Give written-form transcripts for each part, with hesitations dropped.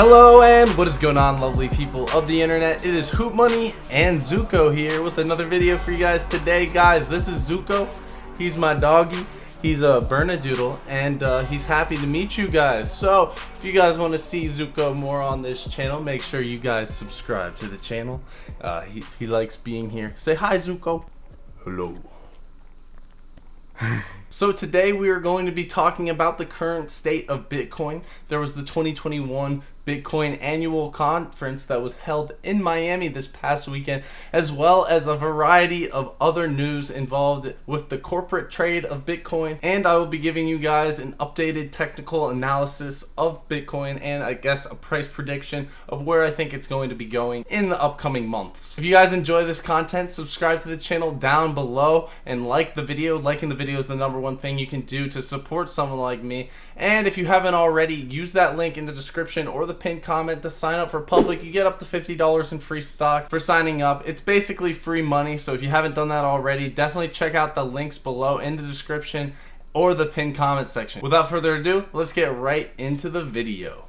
Hello and what is going on, lovely people of the internet? It is HOOTMONEY and Zuko here with another video for you guys today. Guys, this is Zuko. He's my doggy. He's a Bernedoodle and he's happy to meet you guys. So if you guys want to see Zuko more on this channel, make sure you guys subscribe to the channel. He likes being here. Say hi, Zuko. Hello. So today we are going to be talking about the current state of Bitcoin. There was the 2021 Bitcoin annual conference that was held in Miami this past weekend, as well as a variety of other news involved with the corporate trade of Bitcoin. And I will be giving you guys an updated technical analysis of Bitcoin and I guess a price prediction of where I think it's going to be going in the upcoming months. If you guys enjoy this content, subscribe to the channel down below and like the video. Liking the video is the number one thing you can do to support someone like me. And if you haven't already, use that link in the description or the pinned comment to sign up for public. You get up to $50 in free stock for signing up. It's basically free money, so if you haven't done that already, definitely check out the links below in the description or the pinned comment section. Without further ado, let's get right into the video.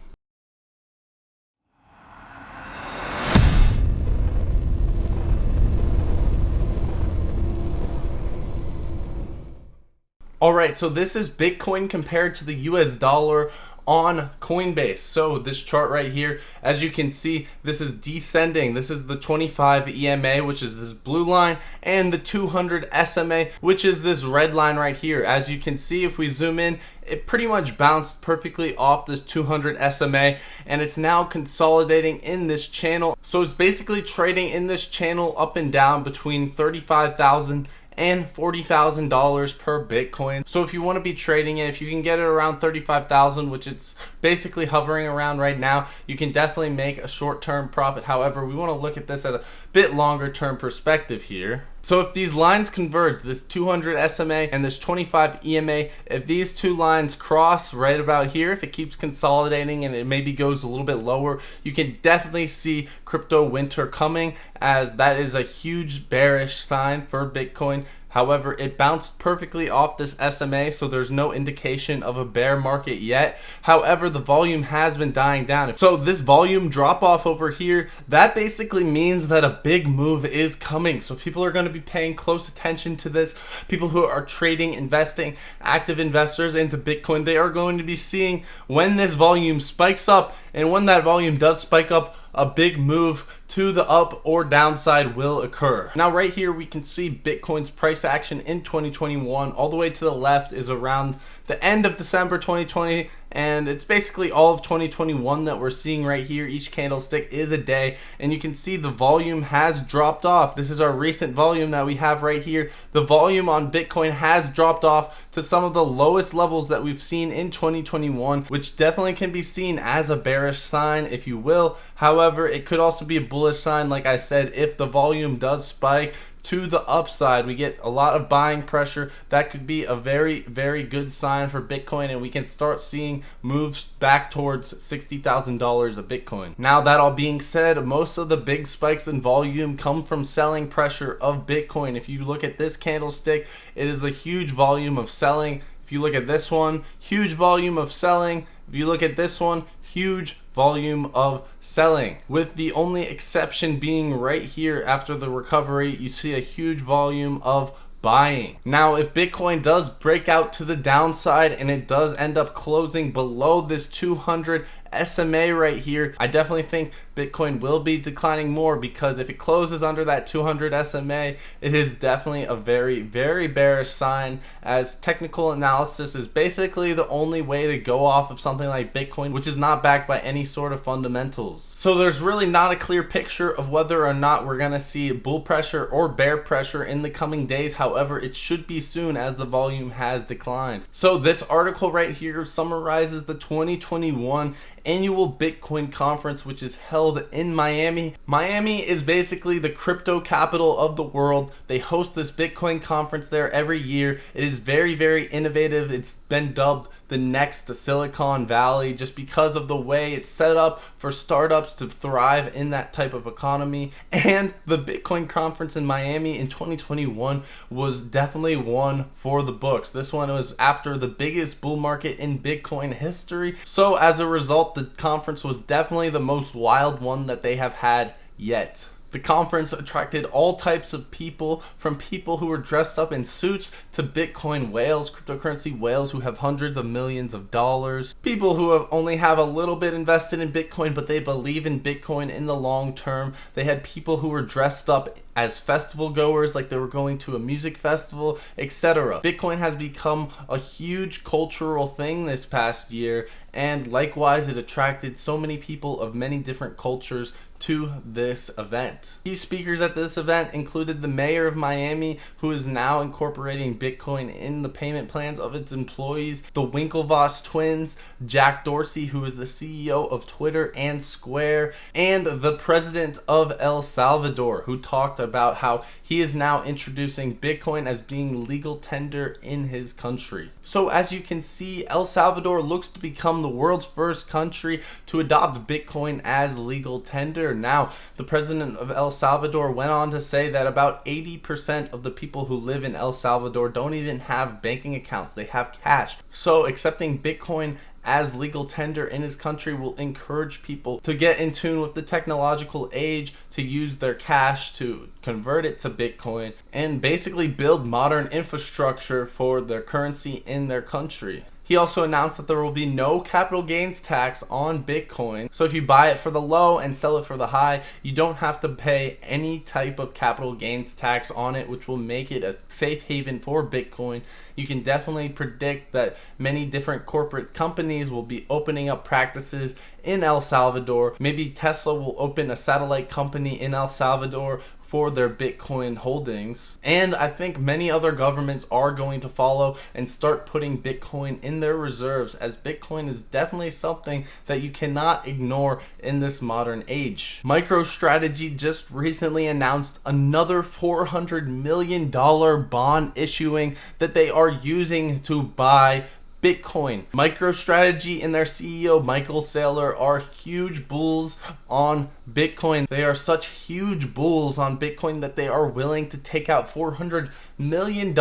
Alright, so this is Bitcoin compared to the US dollar on Coinbase. So this chart right here, as you can see, this is descending. This is the 25 EMA, which is this blue line, and the 200 SMA, which is this red line right here. As you can see, if we zoom in, it pretty much bounced perfectly off this 200 SMA, and it's now consolidating in this channel. So it's basically trading in this channel up and down between 35,000 and $40,000 per Bitcoin. So if you want to be trading it, if you can get it around 35,000, which it's basically hovering around right now, you can definitely make a short-term profit. However, we want to look at this at a bit longer term perspective here. So if these lines converge, this 200 SMA and this 25 EMA, if these two lines cross right about here, if it keeps consolidating and it maybe goes a little bit lower, you can definitely see crypto winter coming, as that is a huge bearish sign for Bitcoin. However, it bounced perfectly off this SMA, so there's no indication of a bear market yet. However, the volume has been dying down. So this volume drop off over here, that basically means that a big move is coming. So people are going to be paying close attention to this. People who are trading, investing, active investors into Bitcoin, they are going to be seeing when this volume spikes up, and when that volume does spike up, a big move to the up or downside will occur. Now right here we can see Bitcoin's price action in 2021. All the way to the left is around the end of December 2020, and it's basically all of 2021 that we're seeing right here. Each candlestick is a day, and you can see the volume has dropped off. This is our recent volume that we have right here. The volume on Bitcoin has dropped off to some of the lowest levels that we've seen in 2021, which definitely can be seen as a bearish sign, if you will. However, it could also be a bullish sign, like I said, if the volume does spike to the upside. We get a lot of buying pressure. That could be a very, very good sign for Bitcoin, and we can start seeing moves back towards $60,000 a Bitcoin. Now, that all being said, most of the big spikes in volume come from selling pressure of Bitcoin. If you look at this candlestick, it is a huge volume of selling. If you look at this one, huge volume of selling. If you look at this one, huge volume of selling, with the only exception being right here after the recovery. You see a huge volume of buying. Now, if Bitcoin does break out to the downside and it does end up closing below this 200 SMA right here, I definitely think Bitcoin will be declining more, because if it closes under that 200 SMA, it is definitely a very, very bearish sign, as technical analysis is basically the only way to go off of something like Bitcoin, which is not backed by any sort of fundamentals. So there's really not a clear picture of whether or not we're going to see bull pressure or bear pressure in the coming days. However, it should be soon, as the volume has declined. So this article right here summarizes the 2021 annual Bitcoin conference, which is held in Miami. Miami is basically the crypto capital of the world. They host this Bitcoin conference there every year. It is very, very innovative. It's been dubbed the next Silicon Valley just because of the way it's set up for startups to thrive in that type of economy. And the Bitcoin conference in Miami in 2021 was definitely one for the books. This one was after the biggest bull market in Bitcoin history. So as a result, the conference was definitely the most wild one that they have had yet. The conference attracted all types of people, from people who were dressed up in suits to Bitcoin whales, cryptocurrency whales who have hundreds of millions of dollars, people who only have a little bit invested in Bitcoin but they believe in Bitcoin in the long term. They had people who were dressed up as festival goers, like they were going to a music festival, etc. Bitcoin has become a huge cultural thing this past year, and likewise it attracted so many people of many different cultures to this event. Key speakers at this event included the mayor of Miami, who is now incorporating Bitcoin in the payment plans of its employees, the Winklevoss twins, Jack Dorsey, who is the CEO of Twitter and Square, and the president of El Salvador, who talked about how he is now introducing Bitcoin as being legal tender in his country. So as you can see, El Salvador looks to become the world's first country to adopt Bitcoin as legal tender. Now, the president of El Salvador went on to say that about 80% of the people who live in El Salvador don't even have banking accounts, they have cash. So accepting Bitcoin as legal tender in his country will encourage people to get in tune with the technological age, to use their cash to convert it to Bitcoin, and basically build modern infrastructure for their currency in their country. He also announced that there will be no capital gains tax on Bitcoin. So if you buy it for the low and sell it for the high, you don't have to pay any type of capital gains tax on it, which will make it a safe haven for Bitcoin. You can definitely predict that many different corporate companies will be opening up practices in El Salvador. Maybe Tesla will open a satellite company in El Salvador for their Bitcoin holdings. And I think many other governments are going to follow and start putting Bitcoin in their reserves, as Bitcoin is definitely something that you cannot ignore in this modern age. MicroStrategy just recently announced another $400 million bond issuing that they are using to buy Bitcoin. MicroStrategy and their CEO Michael Saylor are huge bulls on Bitcoin. They are such huge bulls on Bitcoin that they are willing to take out $400 million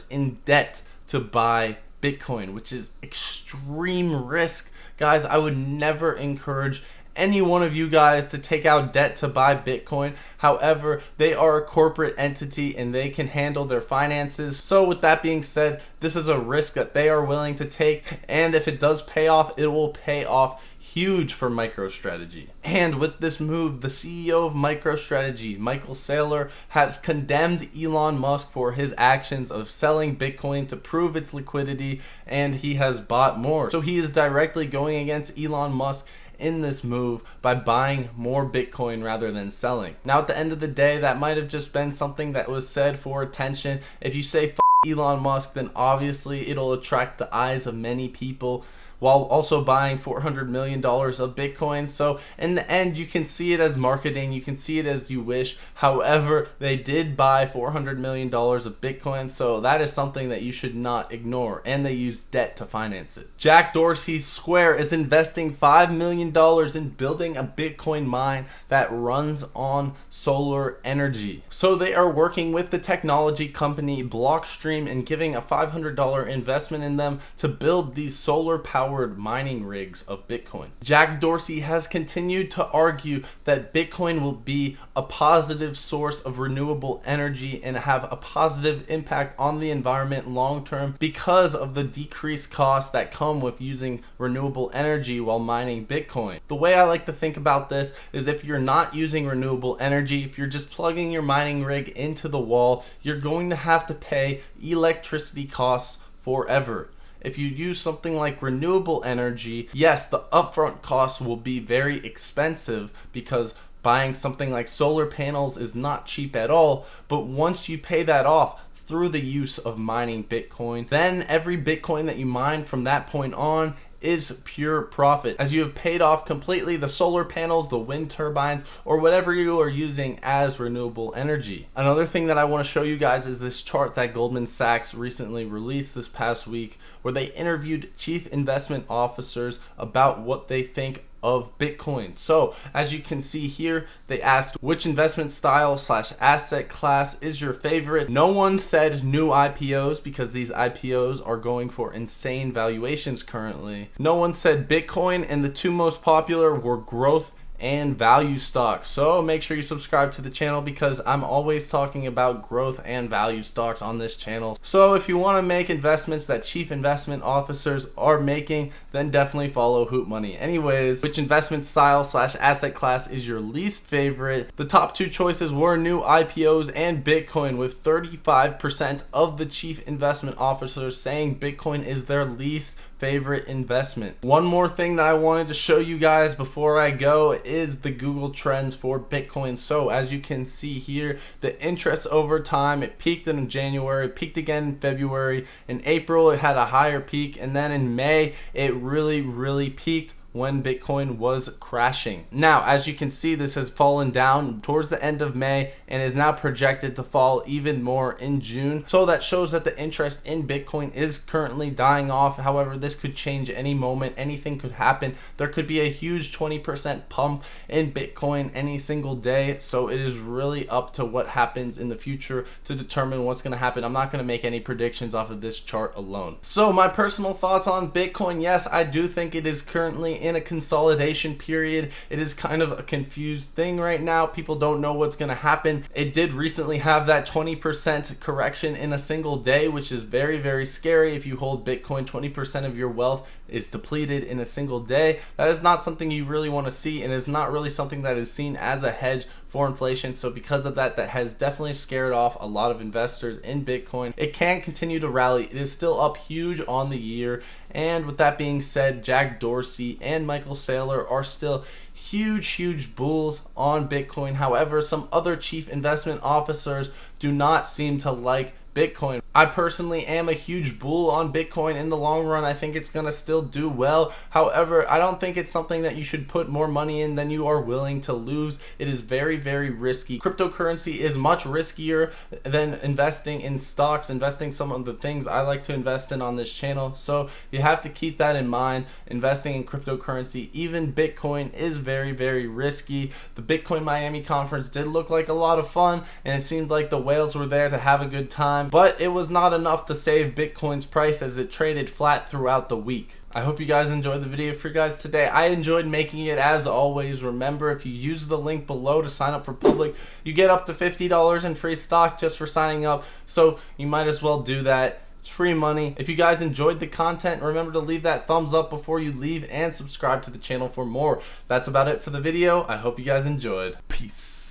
in debt to buy Bitcoin, which is extreme risk. Guys, I would never encourage any one of you guys to take out debt to buy Bitcoin. However, they are a corporate entity and they can handle their finances. So with that being said, this is a risk that they are willing to take, and if it does pay off, it will pay off huge for MicroStrategy. And with this move, the CEO of MicroStrategy, Michael Saylor, has condemned Elon Musk for his actions of selling Bitcoin to prove its liquidity, and he has bought more. So he is directly going against Elon Musk in this move by buying more Bitcoin rather than selling. Now at the end of the day, that might have just been something that was said for attention. If you say Elon Musk, then obviously it'll attract the eyes of many people, while also buying $400 million of Bitcoin. So in the end, you can see it as marketing, you can see it as you wish. However, they did buy $400 million of Bitcoin, so that is something that you should not ignore, and they use debt to finance it. Jack Dorsey's Square is investing $5 million in building a Bitcoin mine that runs on solar energy. So they are working with the technology company Blockstream and giving a $500 investment in them to build these solar powered mining rigs of Bitcoin. Jack Dorsey has continued to argue that Bitcoin will be a positive source of renewable energy and have a positive impact on the environment long term because of the decreased costs that come with using renewable energy while mining Bitcoin. The way I like to think about this is, if you're not using renewable energy, if you're just plugging your mining rig into the wall, you're going to have to pay electricity costs forever. If you use something like renewable energy, yes, the upfront costs will be very expensive because buying something like solar panels is not cheap at all. But once you pay that off through the use of mining Bitcoin, then every Bitcoin that you mine from that point on is pure profit, as you have paid off completely the solar panels, the wind turbines, or whatever you are using as renewable energy. Another thing that I want to show you guys is this chart that Goldman Sachs recently released this past week, where they interviewed chief investment officers about what they think of Bitcoin. So as you can see here, they asked which investment style / asset class is your favorite. No one said new IPOs, because these IPOs are going for insane valuations currently. No one said Bitcoin, and the two most popular were growth and value stocks. So make sure you subscribe to the channel, because I'm always talking about growth and value stocks on this channel. So if you want to make investments that chief investment officers are making, then definitely follow HOOTMONEY. Anyways, which investment style / asset class is your least favorite? The top two choices were new IPOs and Bitcoin, with 35% of the chief investment officers saying Bitcoin is their least favorite investment. One more thing that I wanted to show you guys before I go is the Google Trends for Bitcoin. So as you can see here, the interest over time, it peaked in January, peaked again in February. In April, it had a higher peak, and then in May, it really peaked when Bitcoin was crashing. Now, as you can see, this has fallen down towards the end of May and is now projected to fall even more in June. So that shows that the interest in Bitcoin is currently dying off. However, this could change any moment. Anything could happen. There could be a huge 20% pump in Bitcoin any single day. So it is really up to what happens in the future to determine what's going to happen. I'm not going to make any predictions off of this chart alone. So my personal thoughts on Bitcoin: yes, I do think it is currently in a consolidation period. It is kind of a confused thing right now. People don't know what's going to happen. It did recently have that 20% correction in a single day, which is very scary. If you hold Bitcoin, 20% of your wealth is depleted in a single day. That is not something you really want to see, and is not really something that is seen as a hedge for inflation. So because of that, that has definitely scared off a lot of investors in Bitcoin. It can continue to rally. It is still up huge on the year. And with that being said, Jack Dorsey and Michael Saylor are still huge bulls on Bitcoin. However, some other chief investment officers do not seem to like Bitcoin. I personally am a huge bull on Bitcoin. In the long run, I think it's going to still do well. However, I don't think it's something that you should put more money in than you are willing to lose. It is very risky. Cryptocurrency is much riskier than investing in stocks, investing some of the things I like to invest in on this channel. So you have to keep that in mind. Investing in cryptocurrency, even Bitcoin, is very risky. The Bitcoin Miami conference did look like a lot of fun, and it seemed like the whales were there to have a good time, but it was not enough to save Bitcoin's price, as it traded flat throughout the week. I hope you guys enjoyed the video for you guys today. I enjoyed making it as always. Remember, if you use the link below to sign up for public, you get up to $50 in free stock just for signing up. So you might as well do that. It's free money. If you guys enjoyed the content, remember to leave that thumbs up before you leave, and subscribe to the channel for more. That's about it for the video. I hope you guys enjoyed. Peace.